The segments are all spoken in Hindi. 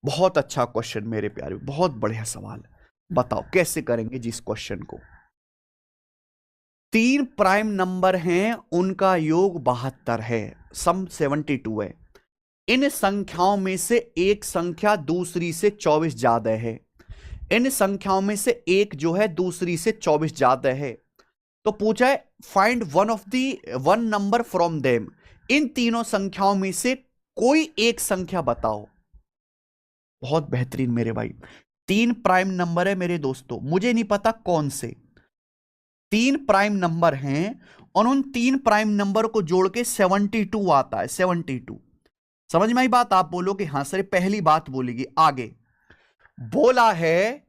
बहुत अच्छा क्वेश्चन मेरे प्यारे, बहुत बढ़िया सवाल। बताओ कैसे करेंगे जी इस क्वेश्चन को। 3 प्राइम नंबर हैं, उनका योग 72 है, सम 72 है। इन संख्याओं में से एक संख्या दूसरी से 24 ज्यादा है। इन संख्याओं में से एक जो है दूसरी से 24 ज्यादा है। तो पूछा है find one number from them. इन तीनों संख्याओं में से कोई एक संख्या बताओ। बहुत बेहतरीन मेरे भाई। 3 प्राइम नंबर है मेरे दोस्तों, मुझे नहीं पता कौन से 3 प्राइम नंबर हैं, और उन 3 प्राइम नंबर को जोड़ के 72 आता है। 72 समझ में आई बात? आप बोलोगे हां सर, पहली बात बोलेगी। आगे बोला है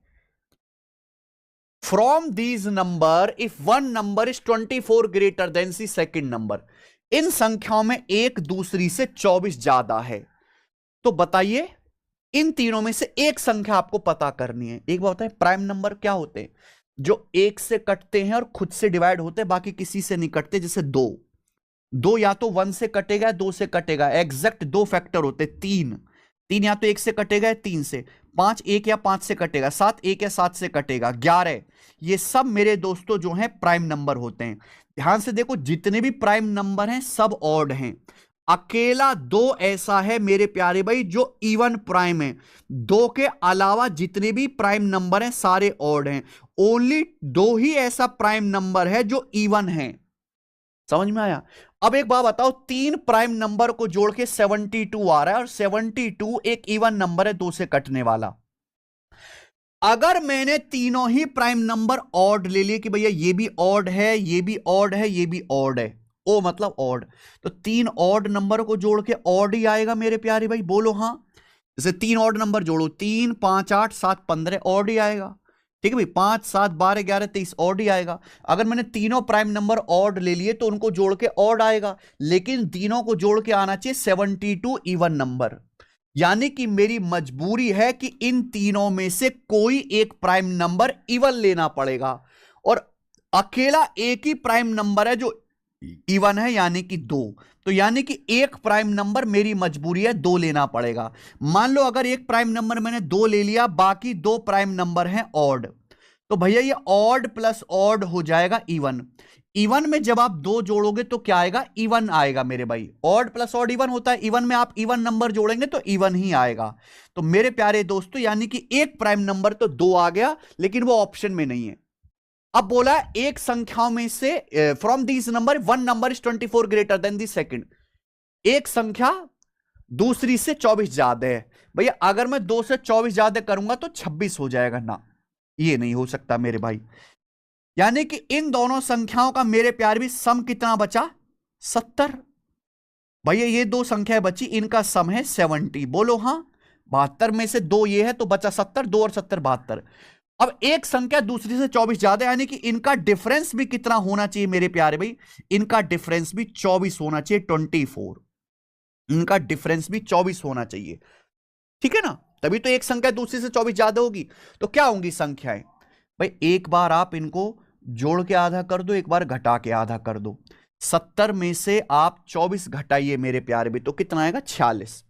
from these number if one number is 24 greater than see second number. इन संख्याओं में एक दूसरी से 24 ज्यादा है। तो बताइए इन तीनों में से एक संख्या आपको पता करनी है। एक बात है, प्राइम नंबर क्या होते हैं? जो एक से कटते हैं और खुद से डिवाइड होते हैं, बाकी किसी से नहीं कटते। जैसे दो, दो या तो 1 से कटेगा, 2 से कटेगा। एग्जैक्ट 2 फैक्टर होते। तीन, तीन या तो 1 से कटेगा या 3 से। 5 1 या 5 से कटेगा। 7 1 या 7 से कटेगा। 11, ये सब मेरे दोस्तों जो हैं प्राइम नंबर होते हैं। ध्यान से देखो, जितने भी प्राइम नंबर हैं सब ऑड हैं। अकेला 2 ऐसा है मेरे प्यारे भाई जो इवन प्राइम है। 2 के अलावा जितने भी प्राइम नंबर हैं सारे ऑड हैं। ओनली 2 ही ऐसा प्राइम नंबर है जो इवन है। समझ में आया? अब एक बात बताओ, 3 प्राइम नंबर को जोड़ के 72 आ रहा है, और 72 एक इवन नंबर है 2 से कटने वाला। अगर मैंने तीनों ही प्राइम नंबर ऑड ले लिए कि भैया ये भी ऑड है, ये भी ऑड है, ये भी ऑड है, ओ मतलब ऑड, तो 3 ऑड नंबर को जोड़ के ऑड ही आएगा मेरे प्यारे भाई। बोलो हां। जैसे 3 ऑड नंबर जोड़ो, 3 5 8 7 15, ऑड ही आएगा। ठीक है भाई, 5 7 12 11 23, ऑड ही आएगा। अगर मैंने तीनों प्राइम नंबर ऑड ले लिए तो उनको जोड़ के ऑड आएगा, लेकिन तीनों को जोड़ के आना चाहिए 72 इवन नंबर। यानी कि मेरी मजबूरी है कि इन तीनों में से कोई एक प्राइम नंबर इवन लेना पड़ेगा, और अकेला एक ही प्राइम नंबर है जो इवन है, यानी कि 2। तो यानी कि एक प्राइम नंबर मेरी मजबूरी है 2 लेना पड़ेगा। मान लो अगर एक प्राइम नंबर मैंने 2 ले लिया, बाकी 2 प्राइम नंबर हैं ऑड, तो भैया ये ऑड प्लस ऑड हो जाएगा इवन। इवन में जब आप 2 जोड़ोगे तो क्या आएगा? इवन आएगा मेरे भाई। ऑड प्लस ऑड इवन होता है, इवन में आप इवन नंबर जोड़ेंगे तो इवन ही आएगा। तो मेरे प्यारे दोस्तों, यानी कि एक प्राइम नंबर तो 2 आ गया, लेकिन वो ऑप्शन में नहीं है। अब बोला एक संख्याओं में से from this number one number is 24 greater then the second. एक संख्या दूसरी से 24 ज्यादा है। भैया अगर मैं 2 से 24 ज्यादा करूंगा तो 26 हो जाएगा ना, ये नहीं हो सकता मेरे भाई। यानी कि इन दोनों संख्याओं का मेरे प्यार भी सम कितना बचा? 70। भैया ये 2 संख्याएं बची, इनका सम है 70। बोलो हां। 72 में से 2 ये है तो बचा 70, 2 और 70 72। अब एक संख्या दूसरी से 24 ज्यादा, यानी कि इनका डिफरेंस भी कितना होना चाहिए मेरे प्यारे भाई? इनका डिफरेंस भी 24 होना चाहिए, 24। इनका डिफरेंस भी 24 होना चाहिए। ठीक है ना? तभी तो एक संख्या दूसरी से 24 ज्यादा होगी। तो क्या होंगी संख्याएं? भाई एक बार आप इनको जोड़ के आधा कर दो, एक बार घटा के आधा कर दो। 70 में से आप 24 घटाइए मेरे प्यारे भी, तो कितना आएगा? 46।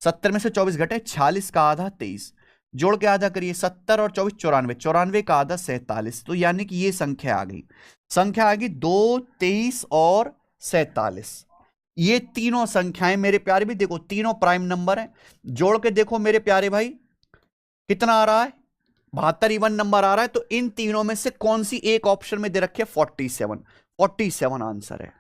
70 में से 24 घटाए, 46 का आधा 23, जोड़ के आधा करिए, 70 और 24 94, 94 का आधा 47। तो यानी कि ये संख्या आ गई। संख्या आ गई 2 23 और 47। ये तीनों संख्याएं मेरे प्यारे भी देखो, तीनों प्राइम नंबर हैं। जोड़ के देखो मेरे प्यारे भाई कितना आ रहा है? 72 इवन नंबर आ रहा है। तो इन तीनों में से कौन सी एक ऑप्शन में दे रखी है? 47। 47 आंसर है।